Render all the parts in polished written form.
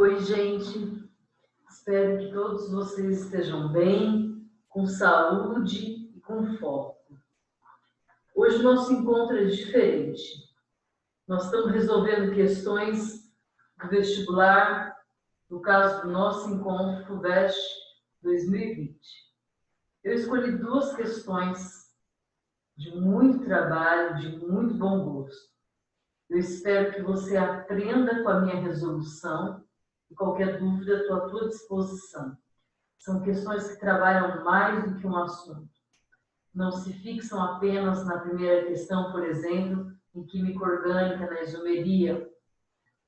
Oi, gente. Espero que todos vocês estejam bem, com saúde e com foco. Hoje o nosso encontro é diferente. Nós estamos resolvendo questões do vestibular, no caso do nosso encontro FUVEST 2020. Eu escolhi duas questões de muito trabalho, de muito bom gosto. Eu espero que você aprenda com a minha resolução. E qualquer dúvida, estou à tua disposição. São questões que trabalham mais do que um assunto. Não se fixam apenas na primeira questão, por exemplo, em química orgânica, na isomeria.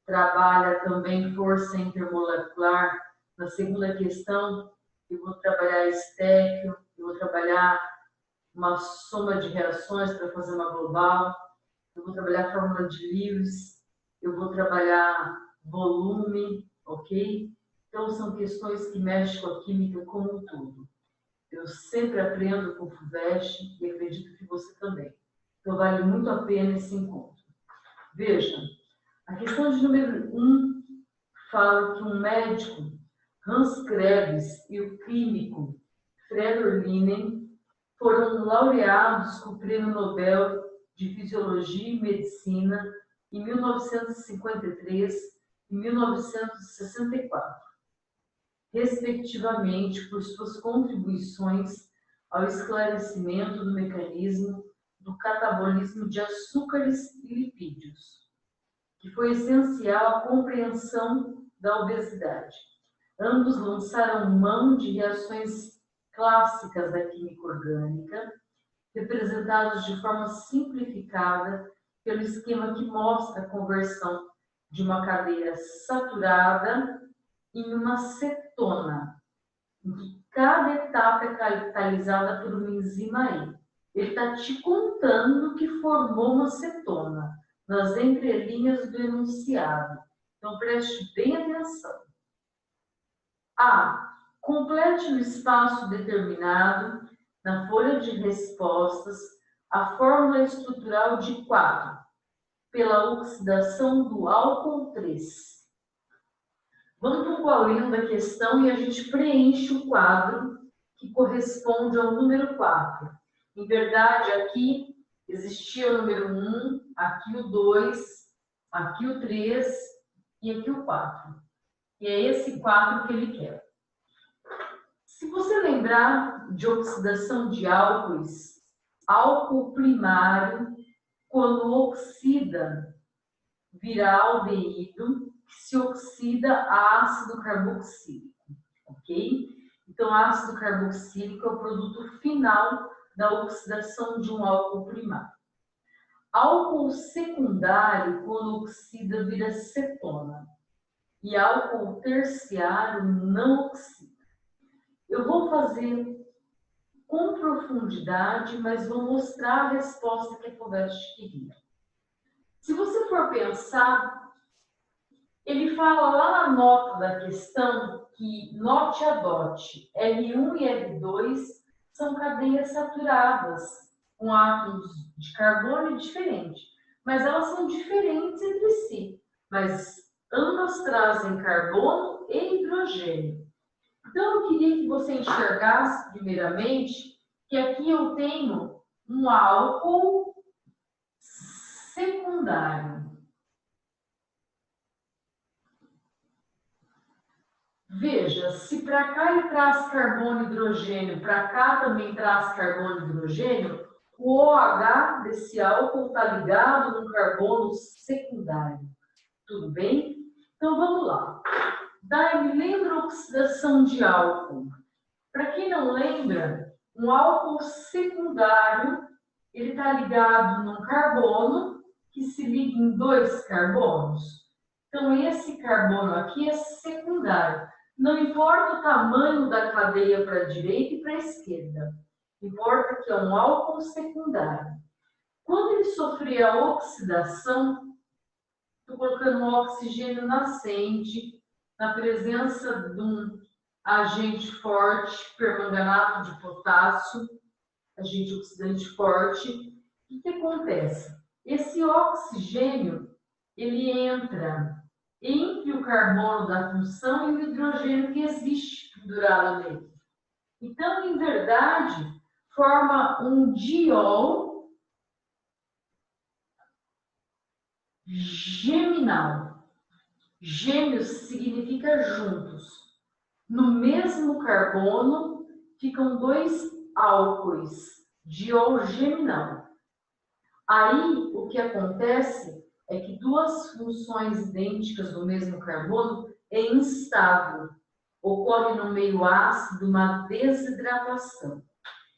Trabalha também força intermolecular. Na segunda questão, eu vou trabalhar estéquio, eu vou trabalhar uma soma de reações para fazer uma global, eu vou trabalhar a fórmula de Lewis, eu vou trabalhar volume, ok? Então, são questões que mexem com a química como um todo. Eu sempre aprendo com o FUVEST e acredito que você também. Então, vale muito a pena esse encontro. Veja, a questão de número 1 fala que um médico, Hans Krebs, e o químico Fredor Linen foram laureados com o Prêmio Nobel de Fisiologia e Medicina em 1953 e 1964, respectivamente, por suas contribuições ao esclarecimento do mecanismo do catabolismo de açúcares e lipídios, que foi essencial à compreensão da obesidade. Ambos lançaram mão de reações clássicas da química orgânica, representados de forma simplificada pelo esquema que mostra a conversão de uma cadeia saturada em uma cetona, em que cada etapa é catalisada por uma enzima E. Ele está te contando que formou uma cetona nas entrelinhas do enunciado. Então, preste bem atenção. A. Complete no espaço determinado, na folha de respostas, a fórmula estrutural de 4, pela oxidação do álcool 3. Vamos para o colinho da questão e a gente preenche o quadro que corresponde ao número 4. Em verdade, aqui existia o número 1, aqui o 2, aqui o 3 e aqui o 4. E é esse 4 que ele quer. Se você lembrar de oxidação de álcoois, álcool primário, quando oxida, vira aldeído, que se oxida a ácido carboxílico, ok? Então, ácido carboxílico é o produto final da oxidação de um álcool primário. Álcool secundário, quando oxida, vira cetona. E álcool terciário não oxida. Eu vou fazer com profundidade, mas vou mostrar a resposta que a FUVEST queria. Se você for pensar, ele fala lá na nota da questão que note a dote, L1 e L2 são cadeias saturadas, com átomos de carbono diferentes, mas elas são diferentes entre si, mas ambas trazem carbono e hidrogênio. Então, eu queria que você enxergasse, primeiramente, que aqui eu tenho um álcool secundário. Veja, se para cá ele traz carbono e hidrogênio, para cá também traz carbono e hidrogênio, o OH desse álcool está ligado no carbono secundário. Tudo bem? Então, vamos lá. Daí, lembra a oxidação de álcool? Para quem não lembra, um álcool secundário, ele está ligado num carbono que se liga em 2 carbonos. Então, esse carbono aqui é secundário. Não importa o tamanho da cadeia para a direita e para a esquerda. Importa que é um álcool secundário. Quando ele sofrer a oxidação, estou colocando um oxigênio nascente, na presença de um agente forte, permanganato de potássio, agente oxidante forte. O que acontece? Esse oxigênio, ele entra entre o carbono da função e o hidrogênio que existe pendurado nele. Então, em verdade, forma um diol geminal. Gêmeos significa juntos. No mesmo carbono ficam dois álcoois, diol geminal. Aí, o que acontece é que duas funções idênticas do mesmo carbono é instável. Ocorre no meio ácido uma desidratação.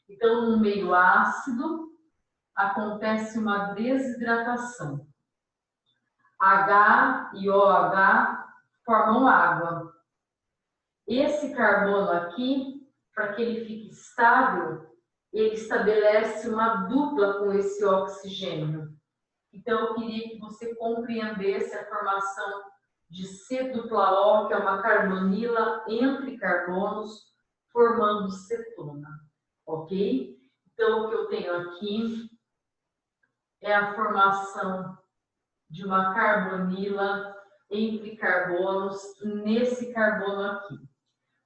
Então, no meio ácido, acontece uma desidratação. H e OH formam água. Esse carbono aqui, para que ele fique estável, ele estabelece uma dupla com esse oxigênio. Então, eu queria que você compreendesse a formação de C-O, que é uma carbonila entre carbonos, formando cetona. Ok? Então, o que eu tenho aqui é a formação de uma carbonila entre carbonos nesse carbono aqui.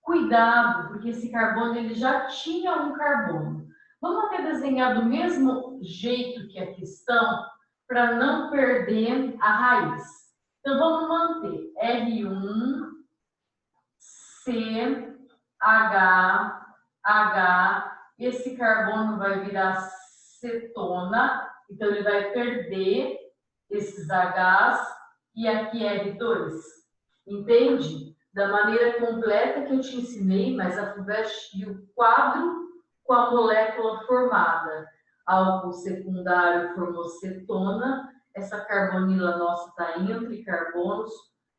Cuidado, porque esse carbono ele já tinha um carbono. Vamos até desenhar do mesmo jeito que a questão, para não perder a raiz. Então, vamos manter R1, C, H, esse carbono vai virar cetona, então ele vai perder esses Hs, e aqui R2. Entende? Da maneira completa que eu te ensinei, mas a FUVEST viu o quadro com a molécula formada. Álcool secundário formou cetona, essa carbonila nossa está entre carbonos,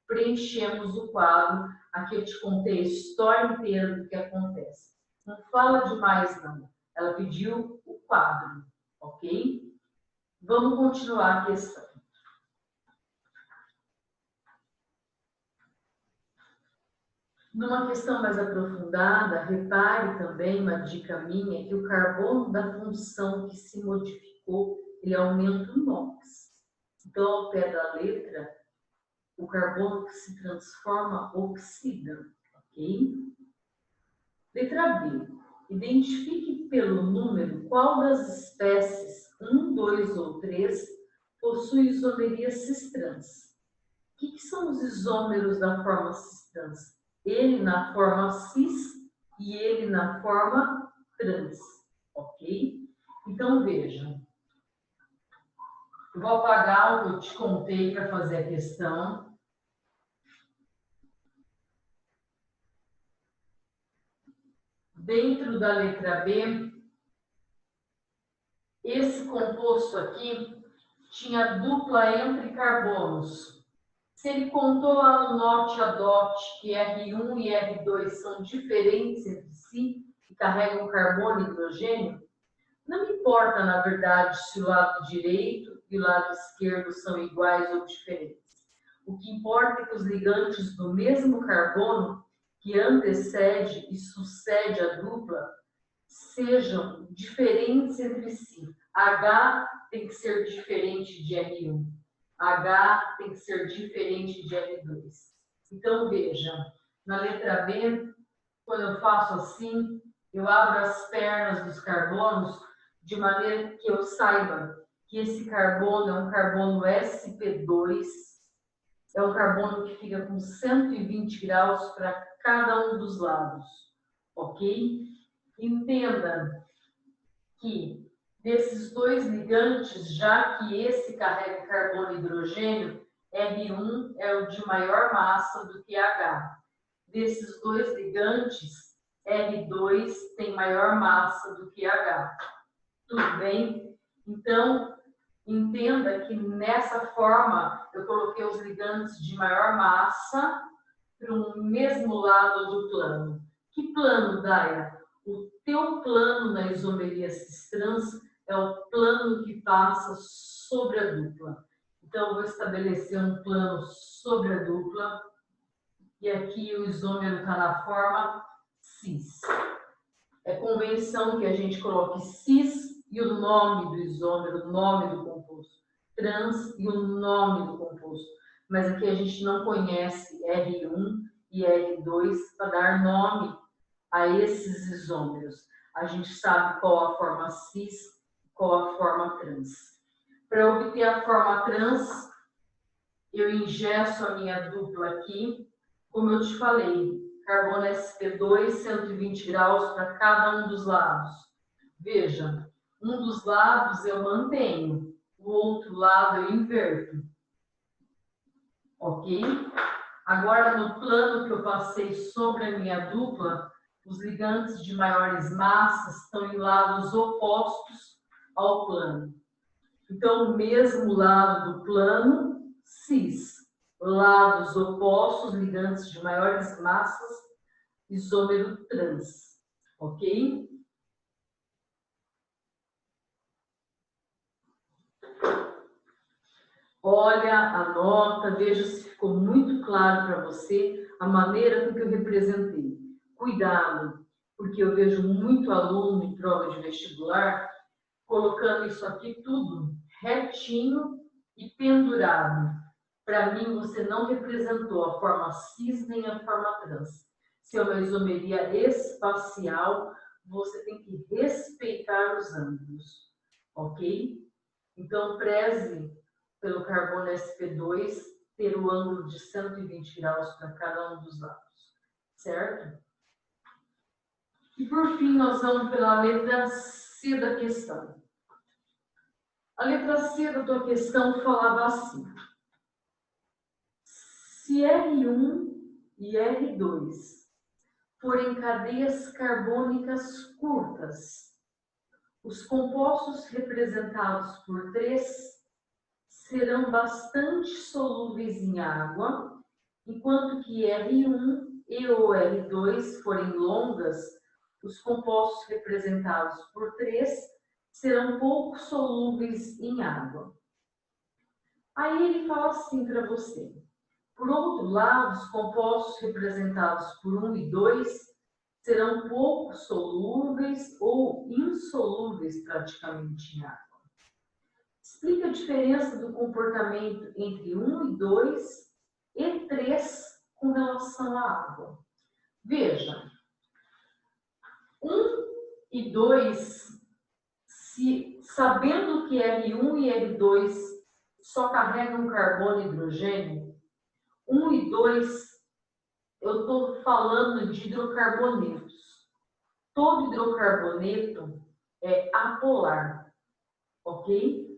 preenchemos o quadro. Aqui eu te contei a história inteira do que acontece. Não fala demais, não. Ela pediu o quadro, ok? Vamos continuar a questão. Numa questão mais aprofundada, repare também, uma dica minha, que o carbono da função que se modificou, ele aumenta o NOx. Então, ao pé da letra, o carbono que se transforma oxida, ok? Letra B. Identifique pelo número qual das espécies 1, 2 ou 3 possui isomeria cis-trans. O que são os isômeros da forma cis-trans? Ele na forma cis e ele na forma trans, ok? Então, vejam. Eu vou apagar o que eu te contei para fazer a questão. Dentro da letra B, esse composto aqui tinha dupla entre carbonos. Se ele contou lá no note a dot que R1 e R2 são diferentes entre si e carregam carbono e hidrogênio, não importa, na verdade, se o lado direito e o lado esquerdo são iguais ou diferentes. O que importa é que os ligantes do mesmo carbono que antecede e sucede a dupla sejam diferentes entre si. H tem que ser diferente de R1. H tem que ser diferente de R2. Então, veja, na letra B, quando eu faço assim, eu abro as pernas dos carbonos de maneira que eu saiba que esse carbono é um carbono sp2, é um carbono que fica com 120 graus para cada um dos lados, ok? Entenda que desses dois ligantes, já que esse carrega carbono e hidrogênio, R1 é o de maior massa do que H. Desses dois ligantes, R2 tem maior massa do que H. Tudo bem? Então, entenda que nessa forma eu coloquei os ligantes de maior massa para o mesmo lado do plano. Que plano, Daia? O teu plano na isomeria cis-trans é o plano que passa sobre a dupla. Então, eu vou estabelecer um plano sobre a dupla. E aqui o isômero está na forma cis. É convenção que a gente coloque cis e o nome do isômero, o nome do composto. Trans e o nome do composto. mas aqui a gente não conhece R1 e R2 para dar nome a esses isômeros. A gente sabe qual a forma cis, qual a forma trans. Para obter a forma trans, eu ingesso a minha dupla aqui, como eu te falei, carbono sp2, 120 graus para cada um dos lados. Veja, um dos lados eu mantenho, o outro lado eu inverto. Ok? Agora, no plano que eu passei sobre a minha dupla, os ligantes de maiores massas estão em lados opostos ao plano. Então, o mesmo lado do plano, cis. Lados opostos, ligantes de maiores massas, isômero trans. Ok? Olha, anota, veja se ficou muito claro para você a maneira com que eu representei. Cuidado, porque eu vejo muito aluno em prova de vestibular colocando isso aqui tudo retinho e pendurado. Para mim, você não representou a forma cis nem a forma trans. Se é uma isomeria espacial, você tem que respeitar os ângulos, ok? Então, preze pelo carbono sp2 ter o ângulo de 120 graus para cada um dos lados, certo? E por fim, nós vamos pela letra C da questão. A letra C da tua questão falava assim: se R1 e R2 forem cadeias carbônicas curtas, os compostos representados por 3 serão bastante solúveis em água, enquanto que R1 e ou R2 forem longas, os compostos representados por 3 serão pouco solúveis em água. Aí ele fala assim para você: por outro lado, os compostos representados por 1 e 2 serão pouco solúveis ou insolúveis praticamente em água. Explica a diferença do comportamento entre 1 e 2 e 3 com relação à água. Veja, 1 e 2, sabendo que R1 e R2 só carregam carbono e hidrogênio, 1 e 2, eu estou falando de hidrocarbonetos. Todo hidrocarboneto é apolar, ok?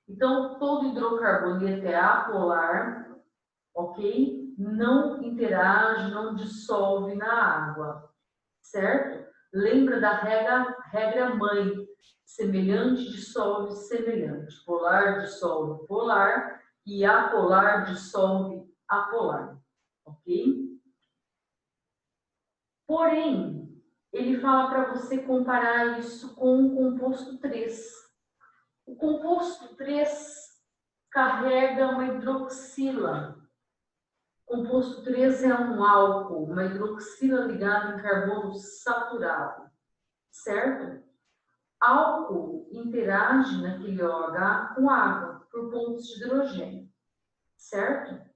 Então, todo hidrocarboneto é apolar, ok? Não interage, não dissolve na água, certo? Lembra da regra mãe: semelhante dissolve semelhante, polar dissolve polar e apolar dissolve apolar, ok? Porém, ele fala para você comparar isso com o composto 3. O composto 3 carrega uma hidroxila. O composto 3 é um álcool, uma hidroxila ligada em carbono saturado, certo? Álcool interage naquele OH com água por pontos de hidrogênio, certo?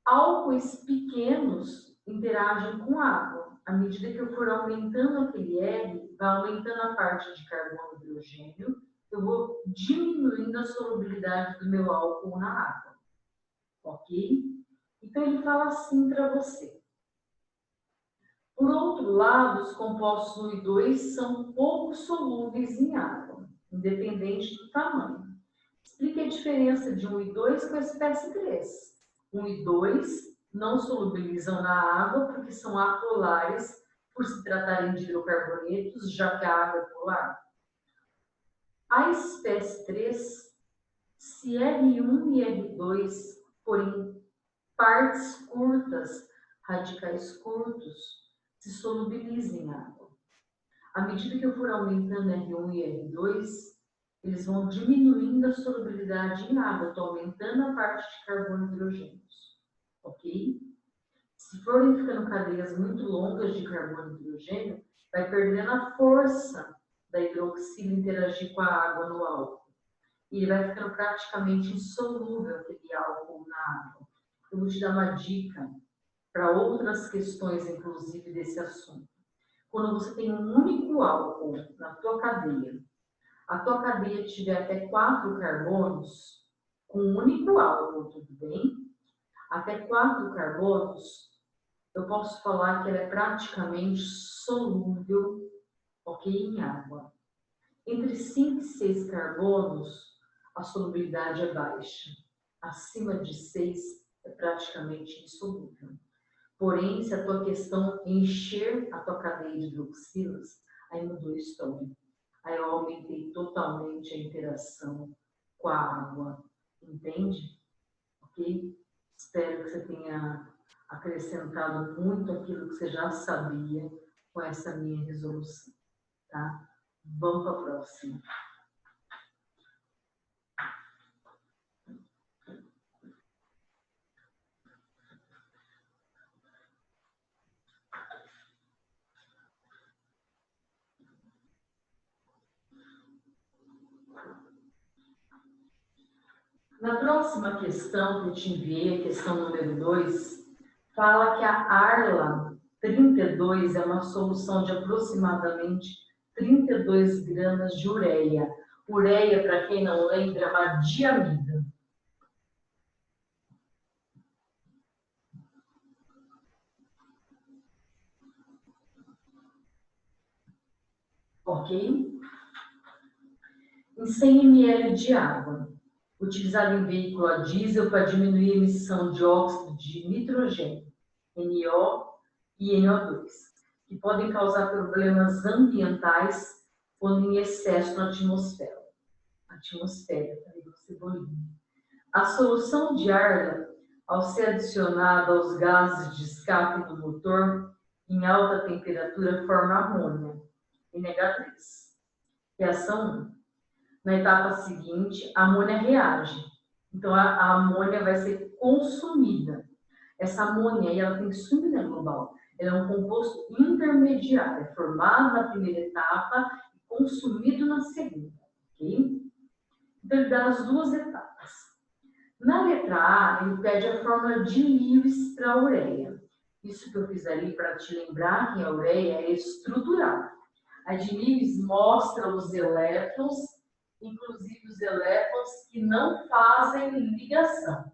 Álcoois pequenos interagem com água. À medida que eu for aumentando aquele R, vai aumentando a parte de carbono e hidrogênio, eu vou diminuindo a solubilidade do meu álcool na água. Ok? Então, ele fala assim para você. Por outro lado, os compostos 1 e 2 são pouco solúveis em água, independente do tamanho. Explique a diferença de 1 e 2 com a espécie 3. 1 e 2 não solubilizam na água porque são apolares, por se tratarem de hidrocarbonetos, já que a água é polar. A espécie 3, se R1 e R2 forem partes curtas, radicais curtos, se solubilizam em água. À medida que eu for aumentando R1 e R2, eles vão diminuindo a solubilidade em água, estou aumentando a parte de carbono e hidrogênios, ok? Se forem ficando cadeias muito longas de carbono e hidrogênio, vai perdendo a força da hidroxila interagir com a água no álcool. e ele vai ficando praticamente insolúvel, aquele álcool na água. Eu vou te dar uma dica para outras questões, inclusive, desse assunto. Quando você tem um único álcool na tua cadeia, a tua cadeia tiver até 4 carbonos, com um único álcool, tudo bem? Até 4 carbonos, eu posso falar que ela é praticamente solúvel, ok, em água. Entre 5 e 6 carbonos, a solubilidade é baixa. Acima de 6 é praticamente insolúvel. Porém, se a tua questão é encher a tua cadeia de hidroxilas, aí mudou a história. Aí eu aumentei totalmente a interação com a água. Entende? Ok? Espero que você tenha acrescentado muito aquilo que você já sabia com essa minha resolução. Tá? Vamos para a próxima. Na próxima questão que eu te enviei, a questão número 2, fala que a Arla 32 é uma solução de aproximadamente 32 gramas de ureia. Ureia, para quem não lembra, é uma diamida. Ok? Em 100 ml de água, utilizado em veículo a diesel para diminuir a emissão de óxido de nitrogênio, NO e NO2, que podem causar problemas ambientais quando em excesso na atmosfera. Falei do cebolinha. A solução de Arla, ao ser adicionada aos gases de escape do motor, em alta temperatura, forma amônia, NH3. Reação 1. Na etapa seguinte, a amônia reage. Então, a amônia vai ser consumida. Essa amônia aí, ela tem sumida global. Ela é um composto intermediário, é formado na primeira etapa e consumido na segunda. Ok? Então, ele dá as duas etapas. Na letra A, ele pede a fórmula de Lewis para a ureia. Isso que eu fiz ali para te lembrar que a ureia é estrutural. A de Lewis mostra os elétrons, inclusive os elétrons que não fazem ligação.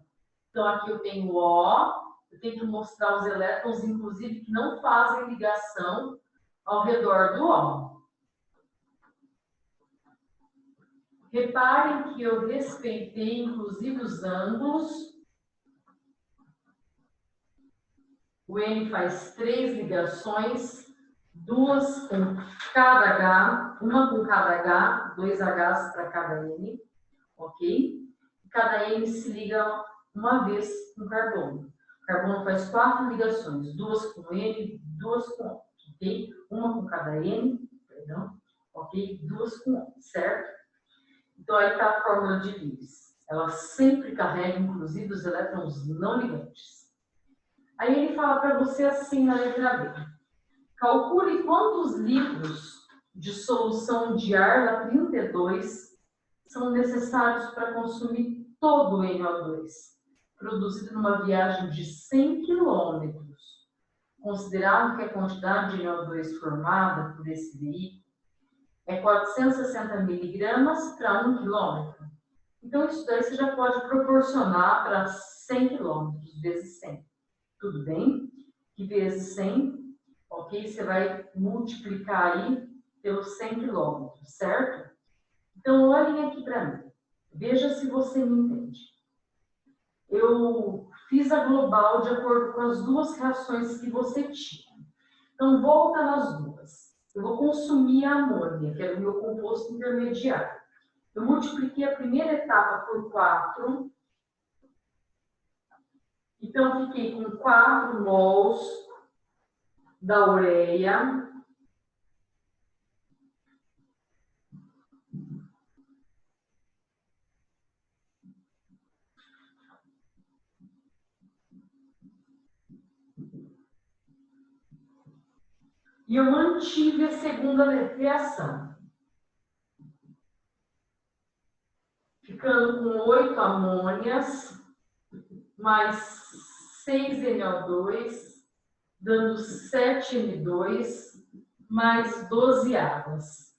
Então, aqui eu tenho o O, eu tenho que mostrar os elétrons, inclusive, que não fazem ligação ao redor do O. Reparem que eu respeitei, inclusive, os ângulos. O N faz 3 ligações, 2 com cada H, uma com cada H, 2 Hs para cada N, ok? Cada N se liga uma vez com carbono. O carbono faz 4 ligações, 2 com N, 2 com O, ok? Uma com cada N, perdão, ok? 2 com O, certo? Então, aí está a fórmula de Lewis. Ela sempre carrega, inclusive, os elétrons não ligantes. Aí ele fala para você assim na letra B. Calcule quantos litros de solução de Arla 32 são necessários para consumir todo o NO2, produzido numa viagem de 100 km. Considerado que a quantidade de NO2 formada por esse veículo é 460 miligramas para 1 km. Então, isso daí você já pode proporcionar para 100 km, vezes 100. Tudo bem? Que vezes 100, ok? Você vai multiplicar aí pelos 100 km, certo? Então, olhem aqui para mim. Veja se você me entende. Eu fiz a global de acordo com as duas reações que você tinha. Então, volta nas duas. Eu vou consumir a amônia, que era o meu composto intermediário. Eu multipliquei a primeira etapa por 4. Então, fiquei com 4 mols da ureia. E eu mantive a segunda reação. amônias mais 6NO2, dando 7N2 mais 12 águas.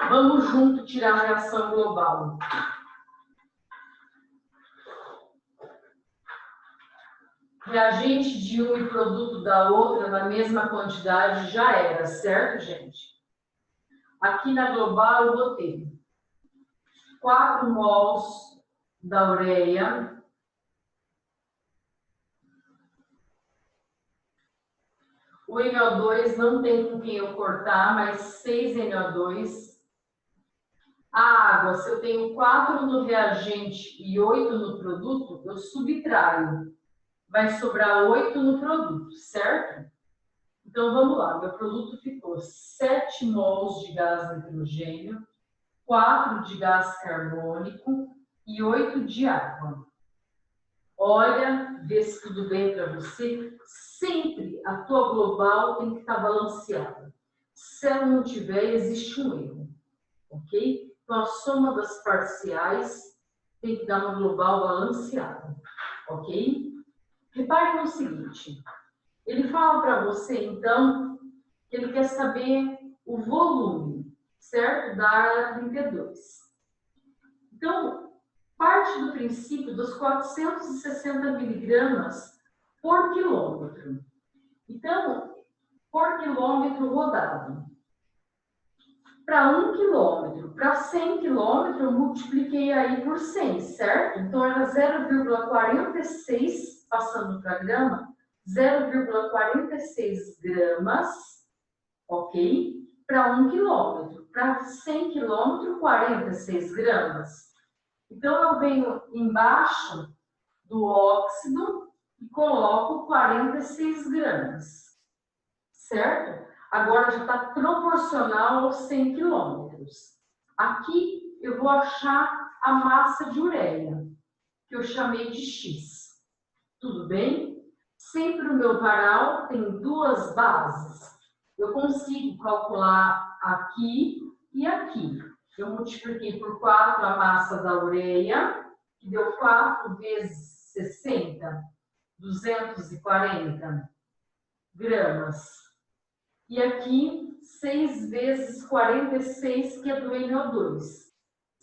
Vamos junto tirar a reação global. Reagente de um e produto da outra na mesma quantidade já era, certo, gente? Aqui na global eu botei 4 mols da ureia, o NO2 não tem com quem eu cortar, mas 6NO2. A água, se eu tenho 4 no reagente e 8 no produto, eu subtraio. Vai sobrar 8 no produto, certo? Então, vamos lá. Meu produto ficou 7 mols de gás nitrogênio, 4 de gás carbônico e 8 de água. Olha, vê se tudo bem para você. Sempre a tua global tem que estar balanceada. Se ela não tiver, existe um erro, ok? Então, a soma das parciais tem que dar uma global balanceada, ok? Repare no seguinte, ele fala para você, então, que ele quer saber o volume, certo? Da área 32. Então, parte do princípio dos 460 miligramas por quilômetro. Então, por quilômetro rodado. Para 1 quilômetro, para 100 quilômetros, eu multipliquei aí por 100, certo? Então, era 0,46, passando para grama, 0,46 gramas, ok? Para 1 quilômetro. Para 100 quilômetros, 46 gramas. Então, eu venho embaixo do óxido e coloco 46 gramas, certo? Agora já está proporcional aos 100 quilômetros. Aqui eu vou achar a massa de ureia, que eu chamei de X. Tudo bem? Sempre o meu varal tem 2 bases. Eu consigo calcular aqui e aqui. Eu multipliquei por 4 a massa da ureia, que deu 4 vezes 60, 240 gramas. E aqui, 6 vezes 46, que é do NO2,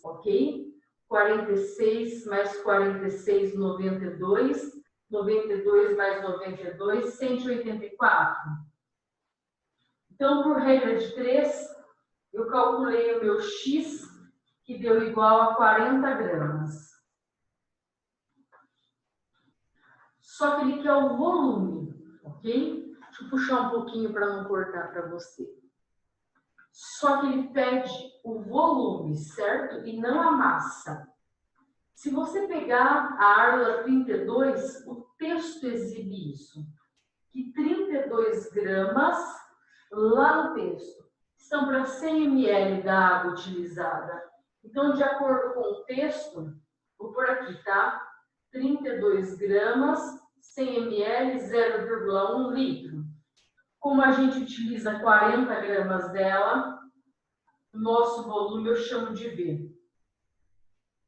ok? 46 mais 46, 92. 92 mais 92, 184. Então, por regra de 3, eu calculei o meu X, que deu igual a 40 gramas. Só que ele quer o volume, ok? Deixa eu puxar um pouquinho para não cortar para você. Só que ele pede o volume, certo? E não a massa. Se você pegar a Arla 32, o texto exibe isso. Que 32 gramas, lá no texto, são para 100 ml da água utilizada. Então, de acordo com o texto, vou por aqui, tá? 32 gramas, 100 ml, 0,1 litro. Como a gente utiliza 40 gramas dela, nosso volume eu chamo de V.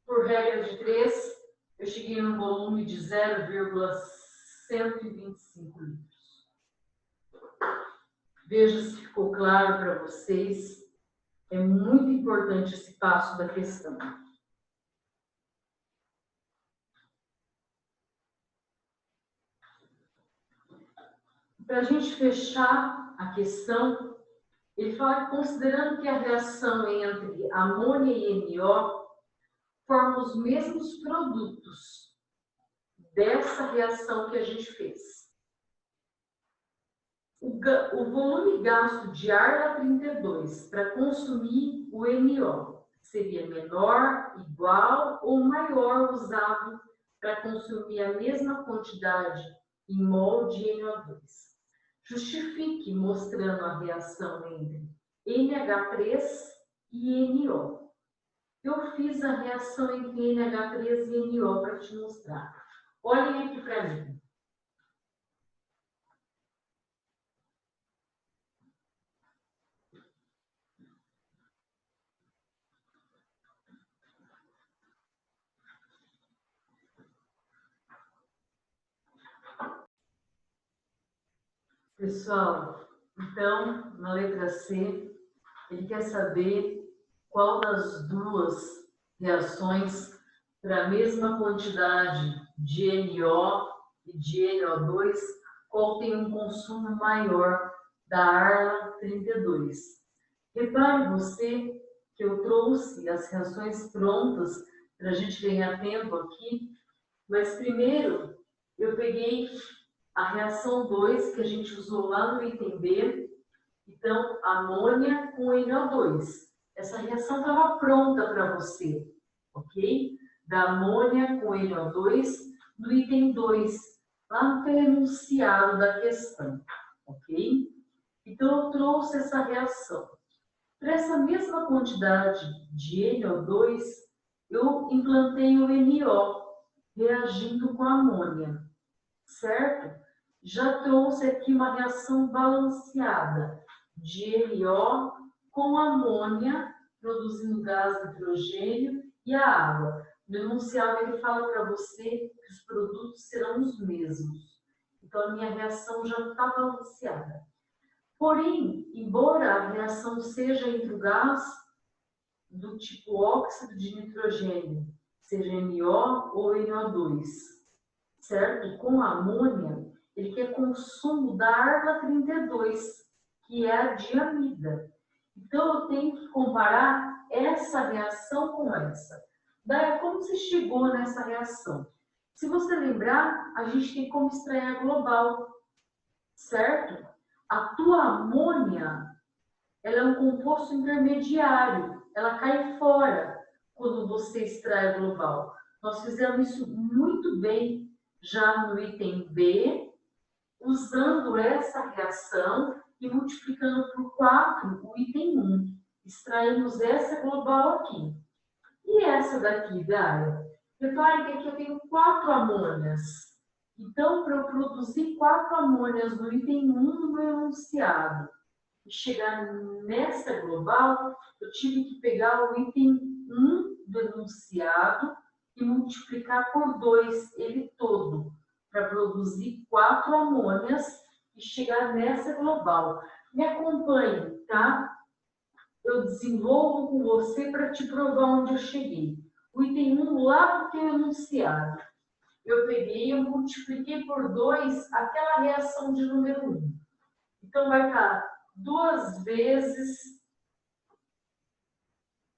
Por regra de 3, eu cheguei no volume de 0,125 litros. Veja se ficou claro para vocês. É muito importante esse passo da questão. Para a gente fechar a questão, ele fala que considerando que a reação entre amônia e NO forma os mesmos produtos dessa reação que a gente fez. O volume gasto de Arla 32 para consumir o NO seria menor, igual ou maior usado para consumir a mesma quantidade em mol de NO2. Justifique mostrando a reação entre NH3 e NO. Eu fiz a reação entre NH3 e NO para te mostrar. Olhem aqui para mim. Pessoal, então, na letra C, ele quer saber qual das duas reações para a mesma quantidade de NO e de NO2, qual tem um consumo maior da Arla 32. Repare você que eu trouxe as reações prontas para a gente ganhar tempo aqui, mas primeiro eu peguei a reação 2 que a gente usou lá no item B, então amônia com NO2. Essa reação estava pronta para você, ok? Da amônia com NO2 no item 2, lá no enunciado da questão, ok? Então eu trouxe essa reação. Para essa mesma quantidade de NO2, eu implantei o NO, reagindo com a amônia, certo? Já trouxe aqui uma reação balanceada de NO com amônia, produzindo gás nitrogênio e a água. No enunciado ele fala para você que os produtos serão os mesmos. Então a minha reação já está balanceada. Porém, embora a reação seja entre o gás do tipo óxido de nitrogênio, seja NO ou NO2, certo? Com a amônia, ele quer consumo da Arla 32, que é a diamida. Então, eu tenho que comparar essa reação com essa. Daí, como você chegou nessa reação? Se você lembrar, a gente tem como extrair a global, certo? A tua amônia, ela é um composto intermediário, ela cai fora quando você extrai a global. Nós fizemos isso muito bem já no item B, usando essa reação e multiplicando por 4 o item 1. Extraímos essa global aqui. E essa daqui, Gaia? Repare que aqui eu tenho 4 amônias. Então, para eu produzir 4 amônias no item 1 no meu enunciado e chegar nessa global, eu tive que pegar o item 1 do enunciado e multiplicar por 2 ele todo, para produzir 4 amônias e chegar nessa global. Me acompanhe, tá? Eu desenvolvo com você para te provar onde eu cheguei. O item 1 lá do teu enunciado. Eu peguei e multipliquei por 2 aquela reação de número 1. Então, vai estar 2 vezes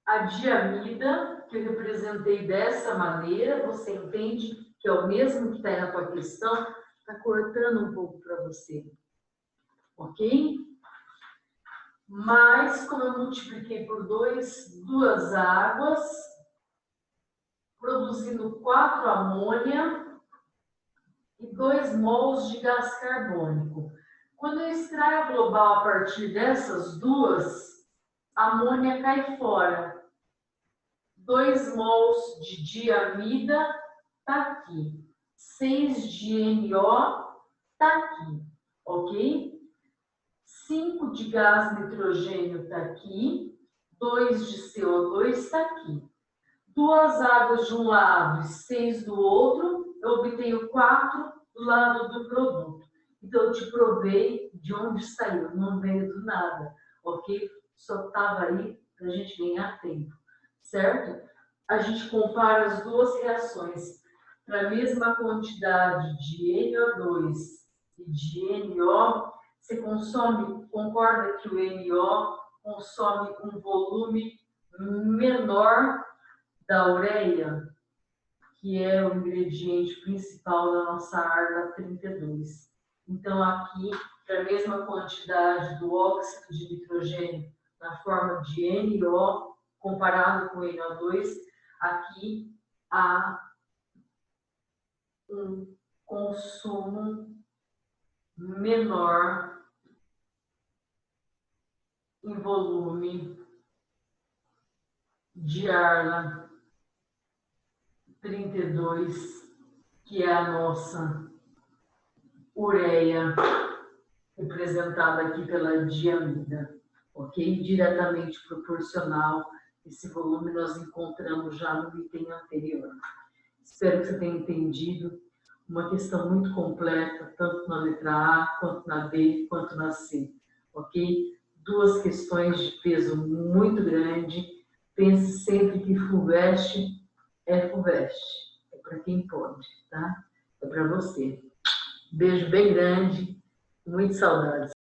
a diamida, que eu representei dessa maneira. Você entende que é o mesmo que está aí na tua questão? Está cortando um pouco para você. Ok? Mas, como eu multipliquei por 2, 2 águas, produzindo 4 amônia e 2 mols de gás carbônico. Quando eu extraio a global a partir dessas duas, a amônia cai fora. 2 mols de diamida está aqui. 6 de NO está aqui, ok? 5 de gás nitrogênio está aqui. 2 de CO2 está aqui. 2 águas de um lado e 6 do outro, eu obtenho 4 do lado do produto. Então, eu te provei de onde saiu, não veio do nada, ok? Só estava aí para a gente ganhar tempo, certo? A gente compara as duas reações para a mesma quantidade de NO2 e de NO. Você concorda que o NO consome um volume menor da ureia, que é o ingrediente principal da nossa Arla 32. Então, aqui, para a mesma quantidade do óxido de nitrogênio na forma de NO, comparado com NO2, aqui há um consumo menor em volume de Arla 32, que é a nossa ureia, representada aqui pela diamida, ok? Diretamente proporcional. Esse volume nós encontramos já no item anterior. Espero que você tenha entendido. Uma questão muito completa, tanto na letra A, quanto na B, quanto na C, ok? Duas questões de peso muito grande. Pense sempre que FUVEST é FUVEST. É para quem pode, tá? É para você. Beijo bem grande, muitas saudades.